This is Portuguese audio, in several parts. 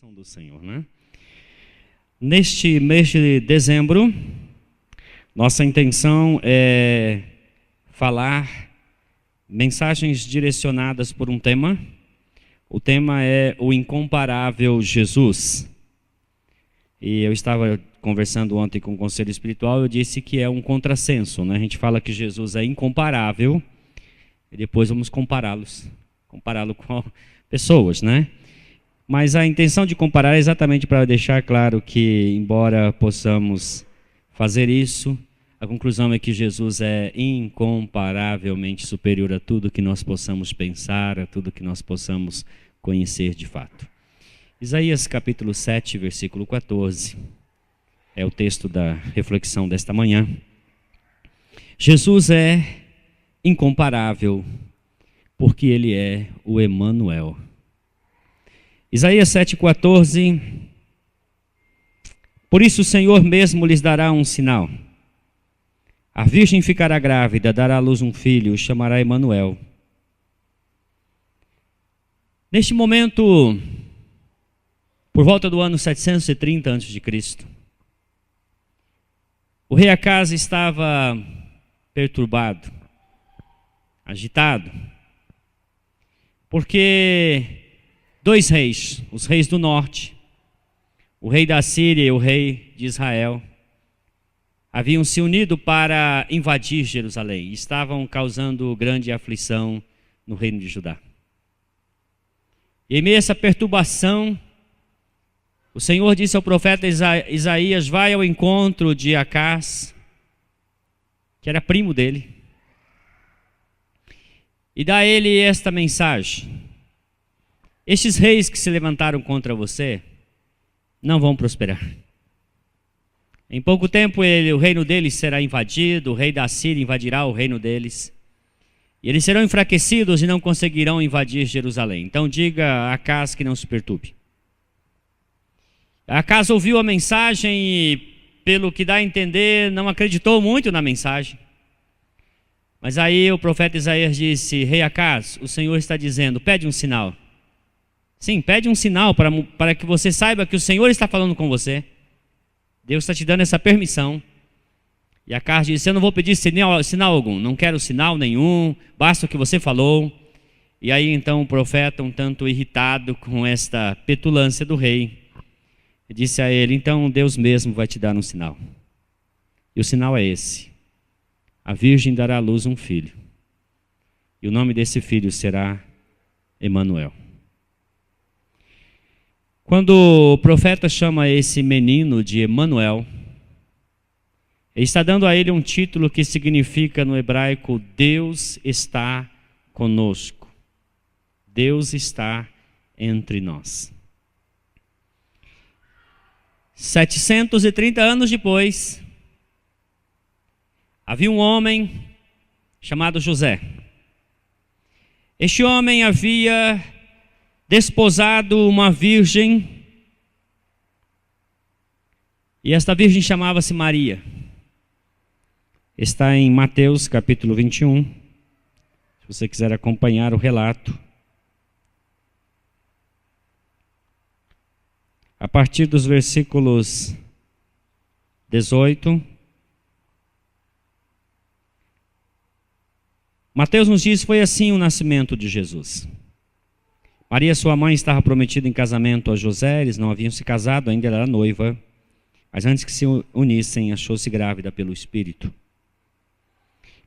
bênção do Senhor, né? Neste mês de dezembro, nossa intenção é falar mensagens direcionadas por um tema. O tema é o incomparável Jesus. E eu estava conversando ontem com o conselho espiritual, eu disse que é um contrassenso, né? A gente fala que Jesus é incomparável e depois vamos compará-lo com pessoas, né? Mas a intenção de comparar é exatamente para deixar claro que, embora possamos fazer isso, a conclusão é que Jesus é incomparavelmente superior a tudo que nós possamos pensar, a tudo que nós possamos conhecer de fato. Isaías capítulo 7, versículo 14, é o texto da reflexão desta manhã. Jesus é incomparável, porque Ele é o Emanuel. Isaías 7,14. Por isso o Senhor mesmo lhes dará um sinal. A virgem ficará grávida, dará à luz um filho, o chamará Emanuel. Neste momento, por volta do ano 730 a.C., o rei Acaz estava perturbado, agitado, porque dois reis, os reis do norte, o rei da Síria e o rei de Israel, haviam se unido para invadir Jerusalém e estavam causando grande aflição no reino de Judá. E em meio a essa perturbação, o Senhor disse ao profeta Isaías: vai ao encontro de Acaz, que era primo dele, e dá a ele esta mensagem: estes reis que se levantaram contra você não vão prosperar. Em pouco tempo o reino deles será invadido, o rei da Síria invadirá o reino deles, e eles serão enfraquecidos e não conseguirão invadir Jerusalém. Então diga a Acaz que não se perturbe. Acaz ouviu a mensagem e, pelo que dá a entender, não acreditou muito na mensagem. Mas aí o profeta Isaías disse: rei Acaz, o Senhor está dizendo, pede um sinal. Sim, pede um sinal para que você saiba que o Senhor está falando com você. Deus está te dando essa permissão. E Acaz disse: eu não vou pedir sinal algum, não quero sinal nenhum, basta o que você falou. E aí então o profeta, um tanto irritado com esta petulância do rei, disse a ele: então Deus mesmo vai te dar um sinal. E o sinal é esse: a virgem dará à luz um filho, e o nome desse filho será Emanuel. Quando o profeta chama esse menino de Emanuel, ele está dando a ele um título que significa no hebraico: Deus está conosco. Deus está entre nós. 730 anos depois, havia um homem chamado José. Este homem havia desposado uma virgem, e esta virgem chamava-se Maria. Está em Mateus capítulo 21, se você quiser acompanhar o relato. A partir dos versículos 18, Mateus nos diz: foi assim o nascimento de Jesus. Maria, sua mãe, estava prometida em casamento a José, eles não haviam se casado, ainda ela era noiva, mas antes que se unissem, achou-se grávida pelo Espírito.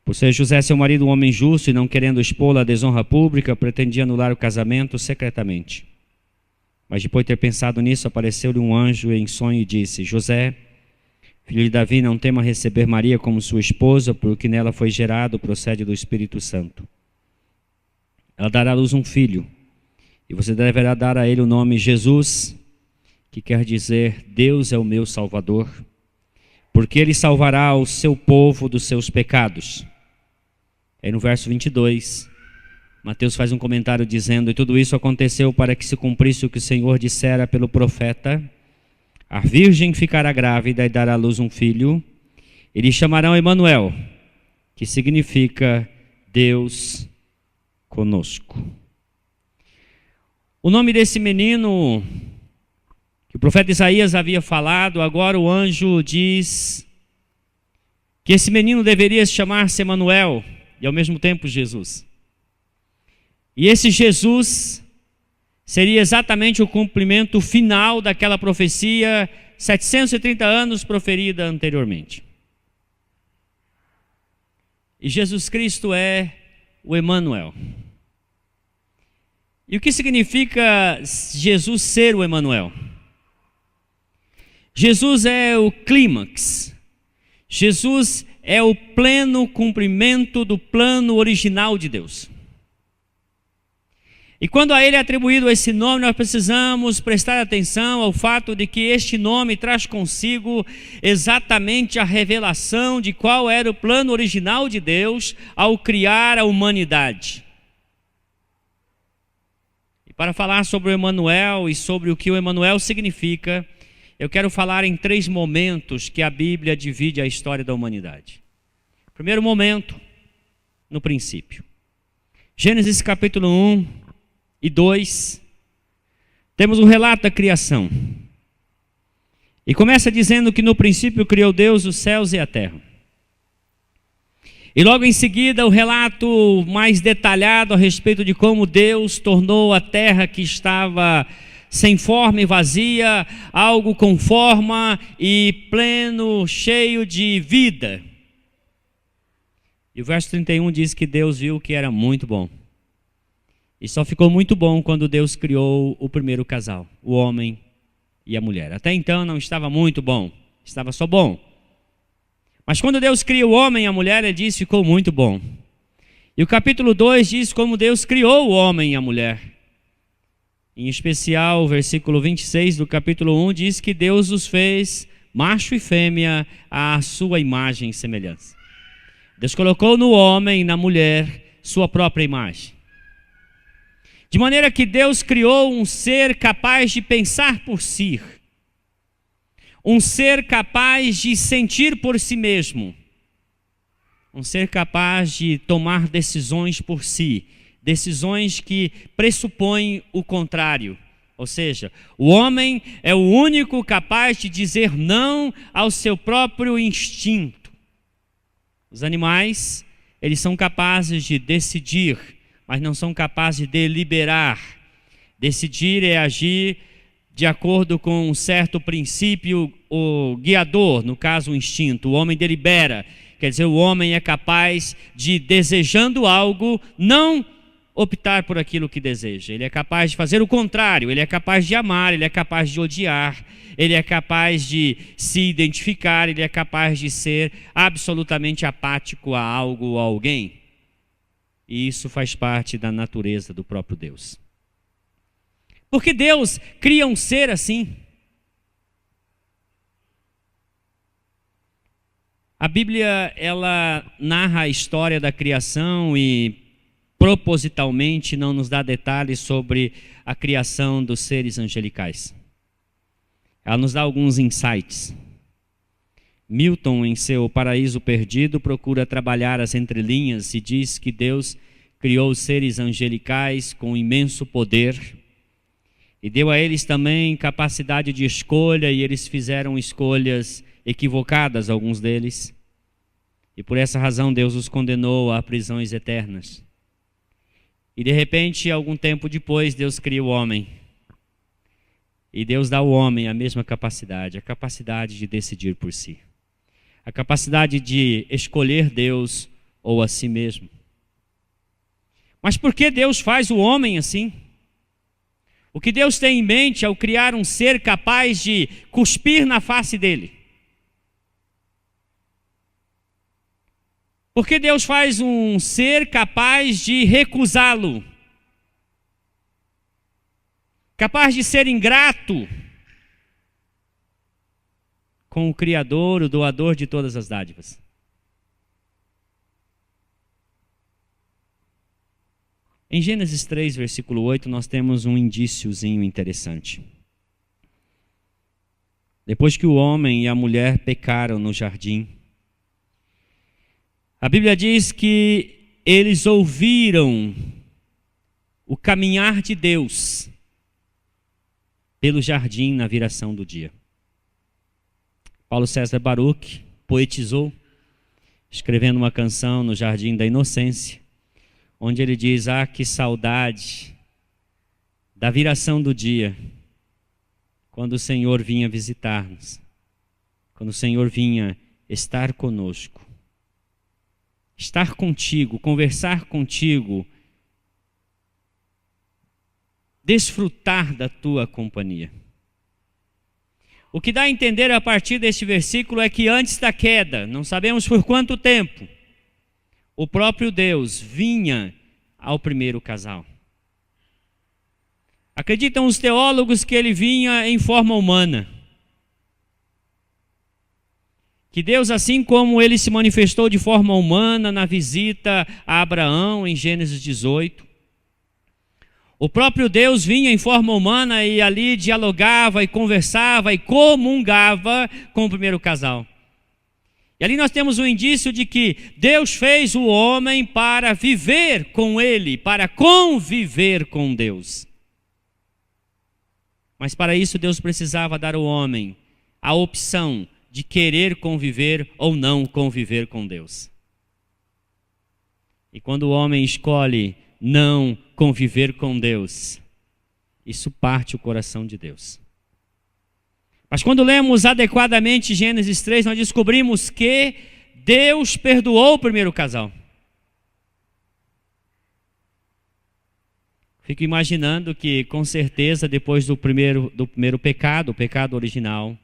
Por ser José seu marido um homem justo e não querendo expô-la à desonra pública, pretendia anular o casamento secretamente. Mas depois de ter pensado nisso, apareceu-lhe um anjo em sonho e disse: José, filho de Davi, não tema receber Maria como sua esposa, porque nela foi gerado, procede do Espírito Santo. Ela dará à luz um filho, e você deverá dar a ele o nome Jesus, que quer dizer Deus é o meu Salvador, porque ele salvará o seu povo dos seus pecados. Aí no verso 22, Mateus faz um comentário dizendo: e tudo isso aconteceu para que se cumprisse o que o Senhor dissera pelo profeta: a virgem ficará grávida e dará à luz um filho, e lhe chamarão Emanuel, que significa Deus conosco. O nome desse menino O profeta Isaías havia falado, agora o anjo diz que esse menino deveria chamar-se Emanuel e ao mesmo tempo Jesus. E esse Jesus seria exatamente o cumprimento final daquela profecia 730 anos proferida anteriormente. E Jesus Cristo é o Emanuel. E o que significa Jesus ser o Emanuel? Jesus é o clímax. Jesus é o pleno cumprimento do plano original de Deus. E quando a ele é atribuído esse nome, nós precisamos prestar atenção ao fato de que este nome traz consigo exatamente a revelação de qual era o plano original de Deus ao criar a humanidade. E para falar sobre o Emanuel e sobre o que o Emanuel significa, eu quero falar em 3 momentos que a Bíblia divide a história da humanidade. Primeiro momento, no princípio. Gênesis capítulo 1 e 2, temos o relato da criação. E começa dizendo que no princípio criou Deus os céus e a terra. E logo em seguida o relato mais detalhado a respeito de como Deus tornou a terra que estava sem forma e vazia, algo com forma e pleno, cheio de vida. E o verso 31 diz que Deus viu que era muito bom. E só ficou muito bom quando Deus criou o primeiro casal, o homem e a mulher. Até então não estava muito bom, estava só bom. Mas quando Deus cria o homem e a mulher, ele diz, ficou muito bom. E o capítulo 2 diz como Deus criou o homem e a mulher. Em especial, o versículo 26 do capítulo 1 diz que Deus os fez macho e fêmea à sua imagem e semelhança. Deus colocou no homem e na mulher sua própria imagem. De maneira que Deus criou um ser capaz de pensar por si, um ser capaz de sentir por si mesmo, um ser capaz de tomar decisões por si, decisões que pressupõem o contrário. Ou seja, o homem é o único capaz de dizer não ao seu próprio instinto. Os animais, eles são capazes de decidir, mas não são capazes de deliberar. Decidir é agir de acordo com um certo princípio, o guiador, no caso o instinto. O homem delibera, quer dizer, o homem é capaz de, desejando algo, não optar por aquilo que deseja. Ele é capaz de fazer o contrário, ele é capaz de amar, ele é capaz de odiar, ele é capaz de se identificar, ele é capaz de ser absolutamente apático a algo ou a alguém. E isso faz parte da natureza do próprio Deus. Porque Deus cria um ser assim. A Bíblia, ela narra a história da criação e propositalmente não nos dá detalhes sobre a criação dos seres angelicais. Ela nos dá alguns insights. Milton, em seu Paraíso Perdido, procura trabalhar as entrelinhas e diz que Deus criou os seres angelicais com imenso poder e deu a eles também capacidade de escolha, e eles fizeram escolhas equivocadas, alguns deles, e por essa razão Deus os condenou a prisões eternas. E de repente, algum tempo depois, Deus cria o homem. E Deus dá ao homem a mesma capacidade, a capacidade de decidir por si. A capacidade de escolher Deus ou a si mesmo. Mas por que Deus faz o homem assim? O que Deus tem em mente ao criar um ser capaz de cuspir na face dele? Por que Deus faz um ser capaz de recusá-lo? Capaz de ser ingrato com o Criador, o doador de todas as dádivas. Em Gênesis 3, versículo 8, nós temos um indíciozinho interessante. Depois que o homem e a mulher pecaram no jardim, a Bíblia diz que eles ouviram o caminhar de Deus pelo jardim na viração do dia. Paulo César Baruch poetizou, escrevendo uma canção no Jardim da Inocência, onde ele diz: ah, que saudade da viração do dia, quando o Senhor vinha visitar-nos, quando o Senhor vinha estar conosco, estar contigo, conversar contigo, desfrutar da tua companhia. O que dá a entender a partir deste versículo é que antes da queda, não sabemos por quanto tempo, o próprio Deus vinha ao primeiro casal. Acreditam os teólogos que ele vinha em forma humana. Que Deus, assim como ele se manifestou de forma humana na visita a Abraão em Gênesis 18, o próprio Deus vinha em forma humana e ali dialogava e conversava e comungava com o primeiro casal. E ali nós temos um indício de que Deus fez o homem para viver com ele, para conviver com Deus. Mas para isso Deus precisava dar ao homem a opção de querer conviver ou não conviver com Deus. E quando o homem escolhe não conviver com Deus, isso parte o coração de Deus. Mas quando lemos adequadamente Gênesis 3, nós descobrimos que Deus perdoou o primeiro casal. Fico imaginando que, com certeza, depois do primeiro pecado, o pecado original,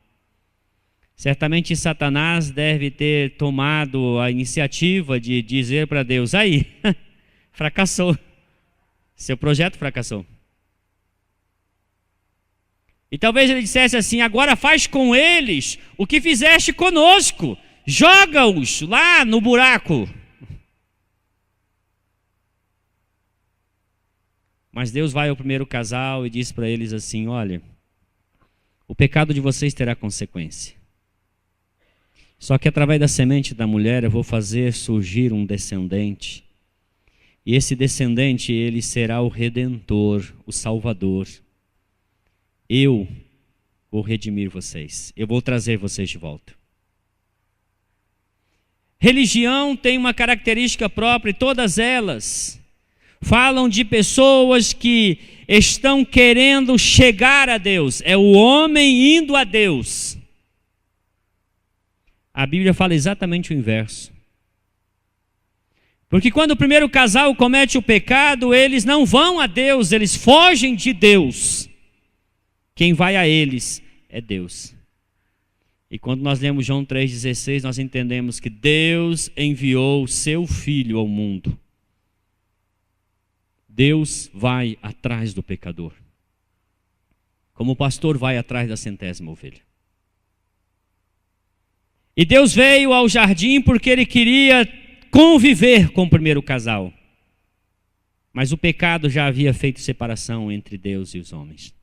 certamente Satanás deve ter tomado a iniciativa de dizer para Deus: aí, fracassou, seu projeto fracassou. E talvez ele dissesse assim: agora faz com eles o que fizeste conosco, joga-os lá no buraco. Mas Deus vai ao primeiro casal e diz para eles assim: olha, o pecado de vocês terá consequência. Só que através da semente da mulher eu vou fazer surgir um descendente. E esse descendente, ele será o Redentor, o Salvador. Eu vou redimir vocês. Eu vou trazer vocês de volta. Religião tem uma característica própria e todas elas falam de pessoas que estão querendo chegar a Deus. É o homem indo a Deus. A Bíblia fala exatamente o inverso. Porque quando o primeiro casal comete o pecado, eles não vão a Deus, eles fogem de Deus. Quem vai a eles é Deus. E quando nós lemos João 3,16, nós entendemos que Deus enviou o seu Filho ao mundo. Deus vai atrás do pecador, como o pastor vai atrás da 100ª ovelha. E Deus veio ao jardim porque ele queria conviver com o primeiro casal. Mas o pecado já havia feito separação entre Deus e os homens.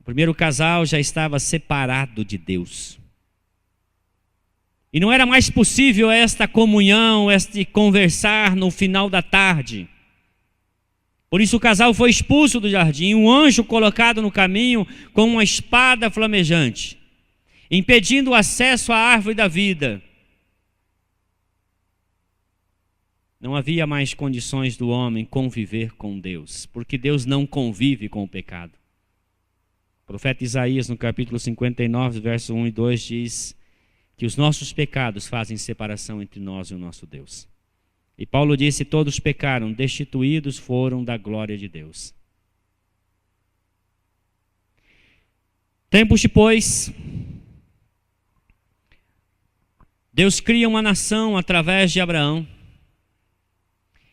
O primeiro casal já estava separado de Deus. E não era mais possível esta comunhão, este conversar no final da tarde. Por isso o casal foi expulso do jardim, um anjo colocado no caminho com uma espada flamejante, impedindo o acesso à árvore da vida. Não havia mais condições do homem conviver com Deus, porque Deus não convive com o pecado. O profeta Isaías, no capítulo 59, verso 1 e 2, diz que os nossos pecados fazem separação entre nós e o nosso Deus. E Paulo disse: todos pecaram, destituídos foram da glória de Deus. Tempos depois, Deus cria uma nação através de Abraão.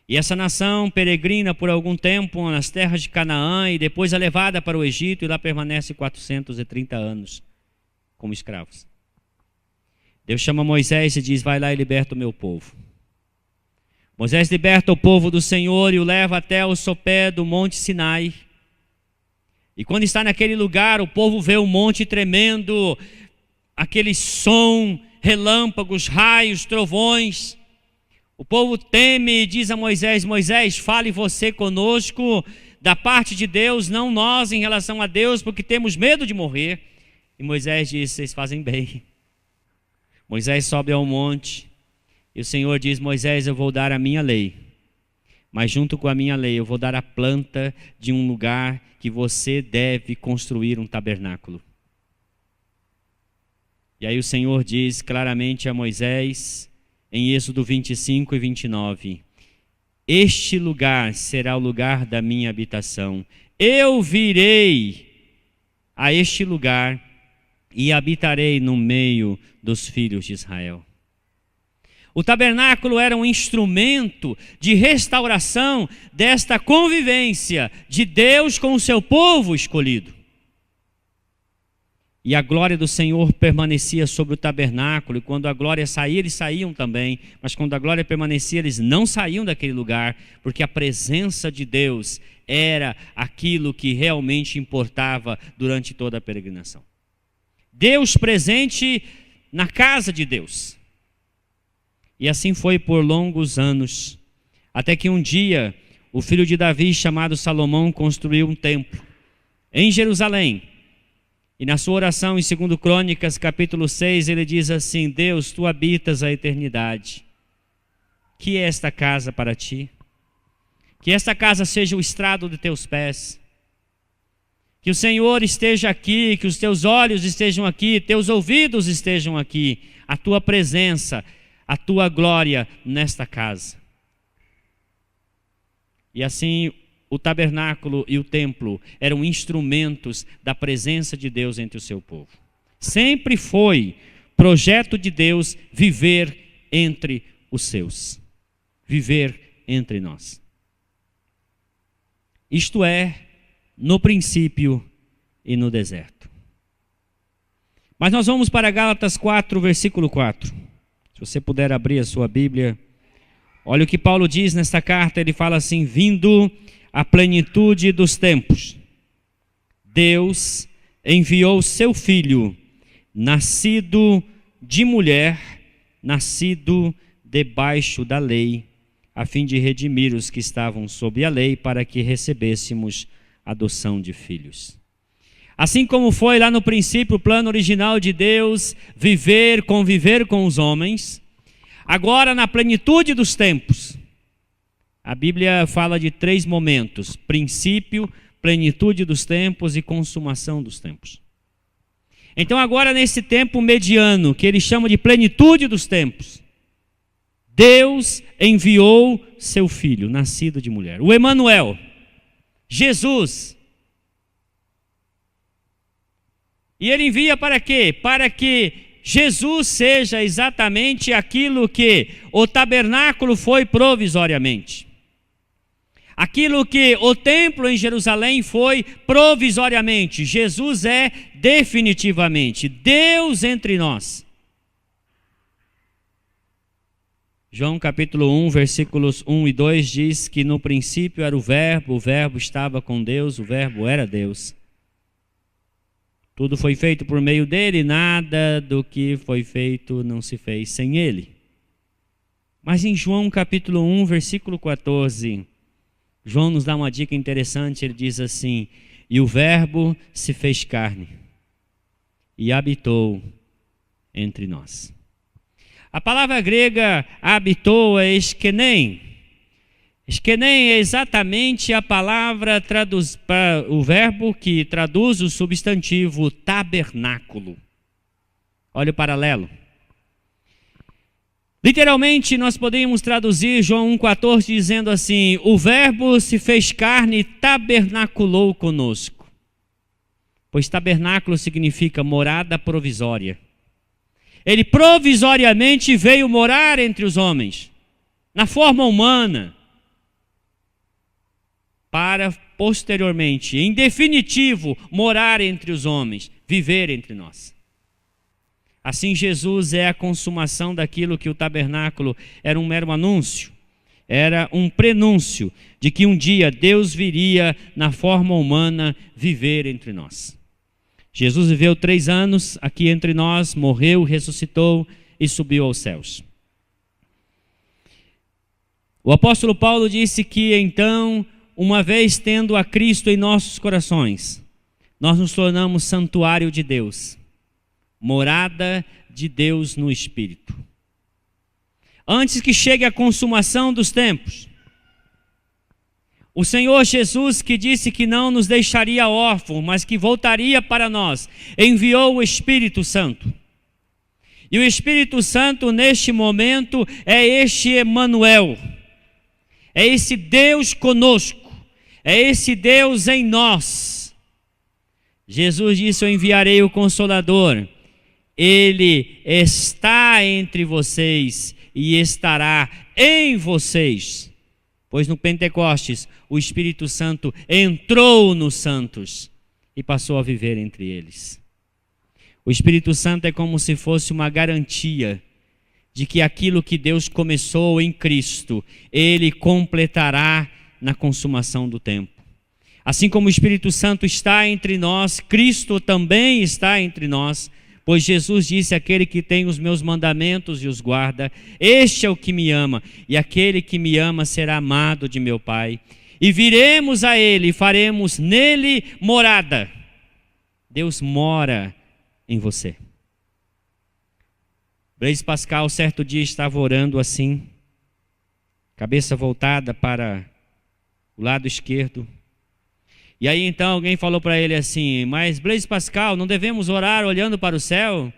E essa nação peregrina por algum tempo nas terras de Canaã e depois é levada para o Egito e lá permanece 430 anos como escravos. Deus chama Moisés e diz: vai lá e liberta o meu povo. Moisés liberta o povo do Senhor e o leva até o sopé do Monte Sinai. E quando está naquele lugar, o povo vê um monte tremendo, aquele som, relâmpagos, raios, trovões. O povo teme e diz a Moisés: Moisés, fale você conosco, da parte de Deus, não nós em relação a Deus, porque temos medo de morrer. E Moisés disse: vocês fazem bem. Moisés sobe ao monte e o Senhor diz: Moisés, eu vou dar a minha lei, mas junto com a minha lei eu vou dar a planta de um lugar que você deve construir um tabernáculo. E aí o Senhor diz claramente a Moisés, em Êxodo 25 e 29, este lugar será o lugar da minha habitação. Eu virei a este lugar e habitarei no meio dos filhos de Israel. O tabernáculo era um instrumento de restauração desta convivência de Deus com o seu povo escolhido. E a glória do Senhor permanecia sobre o tabernáculo, e quando a glória saía, eles saíam também, mas quando a glória permanecia, eles não saíam daquele lugar, porque a presença de Deus era aquilo que realmente importava durante toda a peregrinação. Deus presente na casa de Deus. E assim foi por longos anos, até que um dia o filho de Davi, chamado Salomão, construiu um templo em Jerusalém. E na sua oração em 2 Crônicas, capítulo 6, ele diz assim: Deus, tu habitas a eternidade. Que é esta casa para ti? Que esta casa seja o estrado de teus pés. Que o Senhor esteja aqui, que os teus olhos estejam aqui, teus ouvidos estejam aqui, a tua presença, a tua glória nesta casa. E assim o tabernáculo e o templo eram instrumentos da presença de Deus entre o seu povo. Sempre foi projeto de Deus viver entre os seus, viver entre nós. Isto é, no princípio e no deserto. Mas nós vamos para Gálatas 4, versículo 4. Se você puder abrir a sua Bíblia, olha o que Paulo diz nesta carta. Ele fala assim: vindo a plenitude dos tempos, Deus enviou seu Filho, nascido de mulher, nascido debaixo da lei, a fim de redimir os que estavam sob a lei, para que recebêssemos adoção de filhos. Assim como foi lá no princípio o plano original de Deus, conviver com os homens, agora na plenitude dos tempos, a Bíblia fala de 3 momentos: princípio, plenitude dos tempos e consumação dos tempos. Então agora nesse tempo mediano, que ele chama de plenitude dos tempos, Deus enviou seu Filho, nascido de mulher, o Emanuel, Jesus. E ele envia para quê? Para que Jesus seja exatamente aquilo que o tabernáculo foi provisoriamente. Aquilo que o templo em Jerusalém foi provisoriamente, Jesus é definitivamente Deus entre nós. João capítulo 1, versículos 1 e 2 diz que no princípio era o Verbo estava com Deus, o Verbo era Deus. Tudo foi feito por meio dele, nada do que foi feito não se fez sem ele. Mas em João capítulo 1, versículo 14, João nos dá uma dica interessante. Ele diz assim: e o Verbo se fez carne e habitou entre nós. A palavra grega habitou é eskenem. Eskenem é exatamente a palavra, o verbo que traduz o substantivo tabernáculo. Olha o paralelo. Literalmente nós podemos traduzir João 1,14 dizendo assim: o Verbo se fez carne e tabernaculou conosco. Pois tabernáculo significa morada provisória. Ele provisoriamente veio morar entre os homens, na forma humana, para posteriormente, em definitivo, morar entre os homens, viver entre nós. Assim, Jesus é a consumação daquilo que o tabernáculo era um mero anúncio, era um prenúncio de que um dia Deus viria na forma humana viver entre nós. Jesus viveu 3 anos aqui entre nós, morreu, ressuscitou e subiu aos céus. O apóstolo Paulo disse que então uma vez tendo a Cristo em nossos corações, nós nos tornamos santuário de Deus, morada de Deus no Espírito. Antes que chegue a consumação dos tempos, o Senhor Jesus, que disse que não nos deixaria órfãos, mas que voltaria para nós, enviou o Espírito Santo. E o Espírito Santo, neste momento, é este Emanuel, é esse Deus conosco, é esse Deus em nós. Jesus disse: eu enviarei o Consolador, ele está entre vocês e estará em vocês. Pois no Pentecostes, o Espírito Santo entrou nos santos e passou a viver entre eles. O Espírito Santo é como se fosse uma garantia de que aquilo que Deus começou em Cristo, Ele completará na consumação do tempo. Assim como o Espírito Santo está entre nós, Cristo também está entre nós, pois Jesus disse: aquele que tem os meus mandamentos e os guarda, este é o que me ama, e aquele que me ama será amado de meu Pai. E viremos a Ele e faremos nele morada. Deus mora em você. Blaise Pascal certo dia estava orando assim, cabeça voltada para o lado esquerdo. E aí então alguém falou para ele assim: mas Blaise Pascal, não devemos orar olhando para o céu?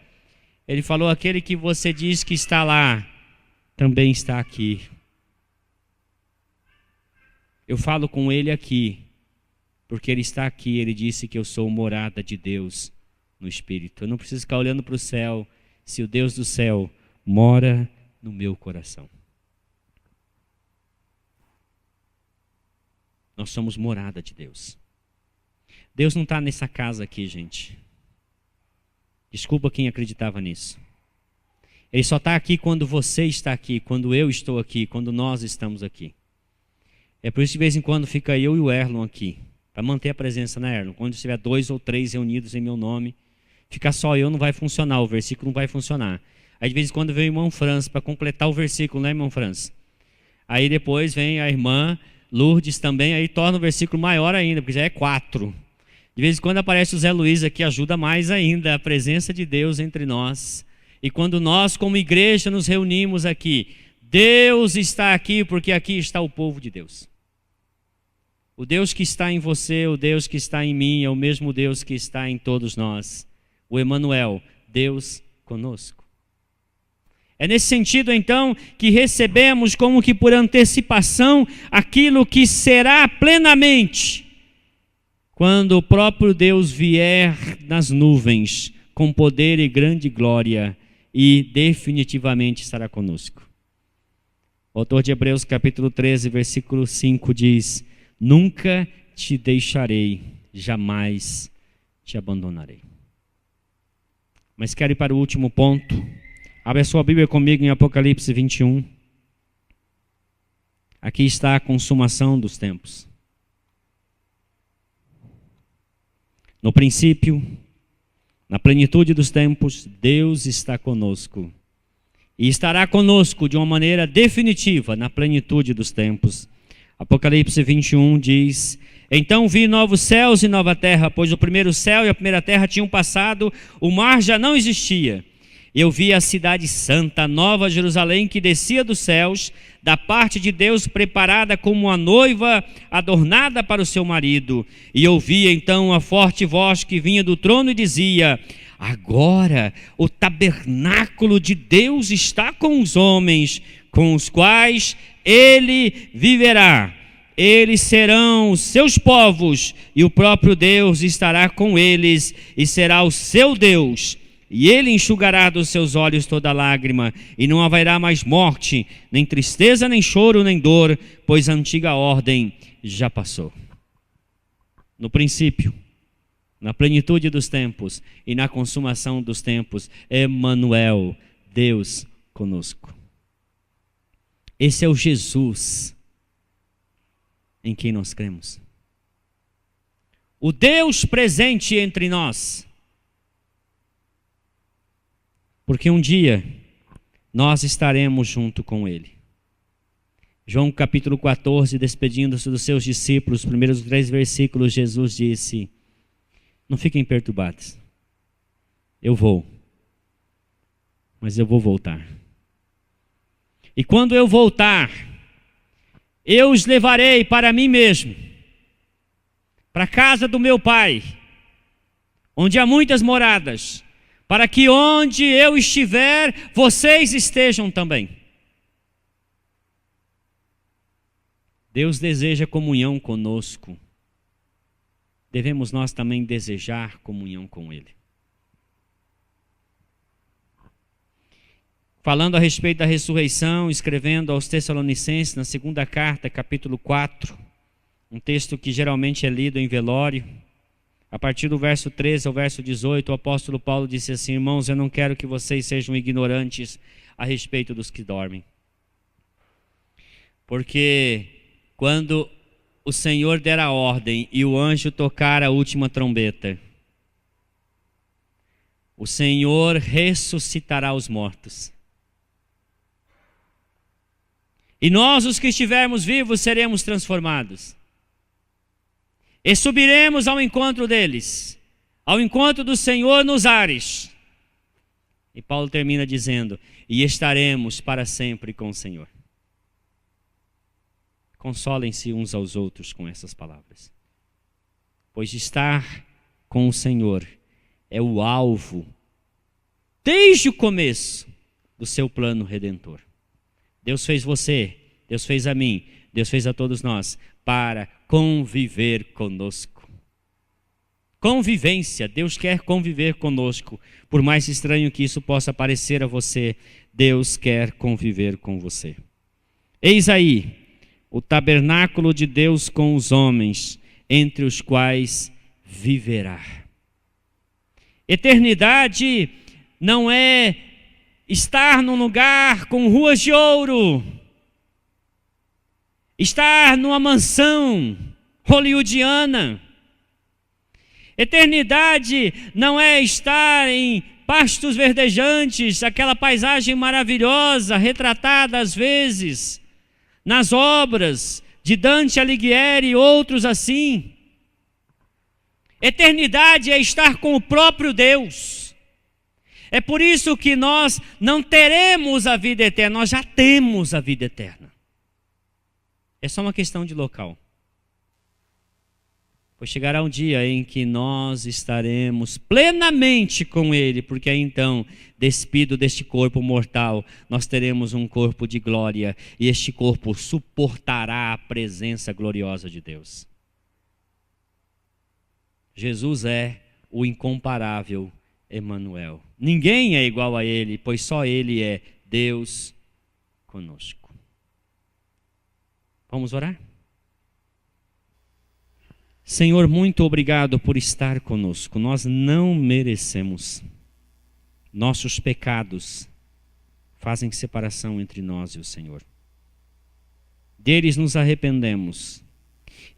Ele falou: aquele que você diz que está lá, também está aqui. Eu falo com ele aqui, porque ele está aqui. Ele disse que eu sou morada de Deus no Espírito. Eu não preciso ficar olhando para o céu, se o Deus do céu mora no meu coração. Nós somos morada de Deus. Deus não está nessa casa aqui, gente. Desculpa quem acreditava nisso. Ele só está aqui quando você está aqui, quando eu estou aqui, quando nós estamos aqui. É por isso que de vez em quando fica eu e o Erlon aqui, para manter a presença, né, Erlon? Quando estiver 2 ou 3 reunidos em meu nome, ficar só eu não vai funcionar, o versículo não vai funcionar. Aí de vez em quando vem o irmão Franz para completar o versículo, né, irmão Franz? Aí depois vem a irmã Lourdes também, aí torna o versículo maior ainda, porque já é 4. De vez em quando aparece o Zé Luiz aqui, ajuda mais ainda a presença de Deus entre nós. E quando nós como igreja nos reunimos aqui, Deus está aqui porque aqui está o povo de Deus. O Deus que está em você, o Deus que está em mim, é o mesmo Deus que está em todos nós. O Emanuel, Deus conosco. É nesse sentido, então, que recebemos como que por antecipação aquilo que será plenamente quando o próprio Deus vier nas nuvens com poder e grande glória e definitivamente estará conosco. O autor de Hebreus capítulo 13, versículo 5 diz: nunca te deixarei, jamais te abandonarei. Mas quero ir para o último ponto. Abre a sua Bíblia comigo em Apocalipse 21. Aqui está a consumação dos tempos. No princípio, na plenitude dos tempos, Deus está conosco. E estará conosco de uma maneira definitiva na plenitude dos tempos. Apocalipse 21 diz: então vi novos céus e nova terra, pois o primeiro céu e a primeira terra tinham passado, o mar já não existia. Eu vi a cidade santa, a nova Jerusalém, que descia dos céus, da parte de Deus, preparada como uma noiva adornada para o seu marido. E ouvi então uma forte voz que vinha do trono e dizia: agora o tabernáculo de Deus está com os homens, com os quais ele viverá. Eles serão os seus povos, e o próprio Deus estará com eles, e será o seu Deus. E ele enxugará dos seus olhos toda lágrima, e não haverá mais morte, nem tristeza, nem choro, nem dor, pois a antiga ordem já passou. No princípio, na plenitude dos tempos e na consumação dos tempos, Emanuel, Deus conosco. Esse é o Jesus em quem nós cremos. O Deus presente entre nós. Porque um dia nós estaremos junto com Ele. João capítulo 14, despedindo-se dos seus discípulos, os primeiros 3 versículos, Jesus disse: não fiquem perturbados, eu vou, mas eu vou voltar. E quando eu voltar, eu os levarei para mim mesmo, para a casa do meu Pai, onde há muitas moradas, para que onde eu estiver, vocês estejam também. Deus deseja comunhão conosco. Devemos nós também desejar comunhão com Ele. Falando a respeito da ressurreição, escrevendo aos Tessalonicenses, na segunda carta, capítulo 4, um texto que geralmente é lido em velório, a partir do verso 13 ao verso 18, o apóstolo Paulo disse assim: irmãos, eu não quero que vocês sejam ignorantes a respeito dos que dormem. Porque quando o Senhor der a ordem e o anjo tocar a última trombeta, o Senhor ressuscitará os mortos. E nós, os que estivermos vivos, seremos transformados. E subiremos ao encontro deles, ao encontro do Senhor nos ares. E Paulo termina dizendo: e estaremos para sempre com o Senhor. Consolem-se uns aos outros com essas palavras. Pois estar com o Senhor é o alvo, desde o começo, do seu plano redentor. Deus fez você, Deus fez a mim, Deus fez a todos nós para conviver conosco. Convivência, Deus quer conviver conosco. Por mais estranho que isso possa parecer a você, Deus quer conviver com você. Eis aí o tabernáculo de Deus com os homens, entre os quais viverá. Eternidade não é estar num lugar com ruas de ouro, estar numa mansão hollywoodiana. Eternidade não é estar em pastos verdejantes, aquela paisagem maravilhosa, retratada às vezes nas obras de Dante Alighieri e outros assim. Eternidade é estar com o próprio Deus. É por isso que nós não teremos a vida eterna, nós já temos a vida eterna. É só uma questão de local. Pois chegará um dia em que nós estaremos plenamente com Ele, porque aí então, despido deste corpo mortal, nós teremos um corpo de glória, e este corpo suportará a presença gloriosa de Deus. Jesus é o incomparável Emanuel. Ninguém é igual a Ele, pois só Ele é Deus conosco. Vamos orar? Senhor, muito obrigado por estar conosco. Nós não merecemos. Nossos pecados fazem separação entre nós e o Senhor. Deles nos arrependemos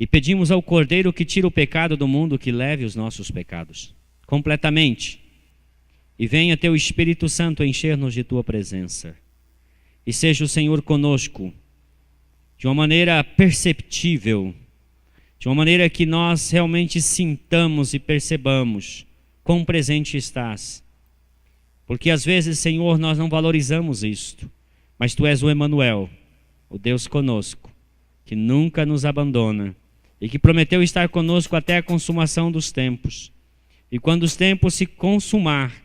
e pedimos ao Cordeiro que tire o pecado do mundo, que leve os nossos pecados completamente. E venha teu Espírito Santo encher-nos de tua presença. E seja o Senhor conosco de uma maneira perceptível, de uma maneira que nós realmente sintamos e percebamos quão presente estás. Porque às vezes, Senhor, nós não valorizamos isto, mas Tu és o Emanuel, o Deus conosco, que nunca nos abandona e que prometeu estar conosco até a consumação dos tempos. E quando os tempos se consumar,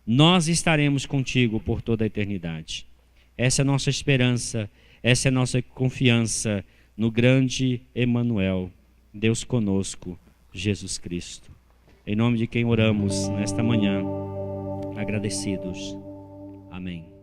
nós estaremos contigo por toda a eternidade. Essa é a nossa esperança, essa é a nossa confiança no grande Emanuel, Deus conosco, Jesus Cristo. Em nome de quem oramos nesta manhã, agradecidos. Amém.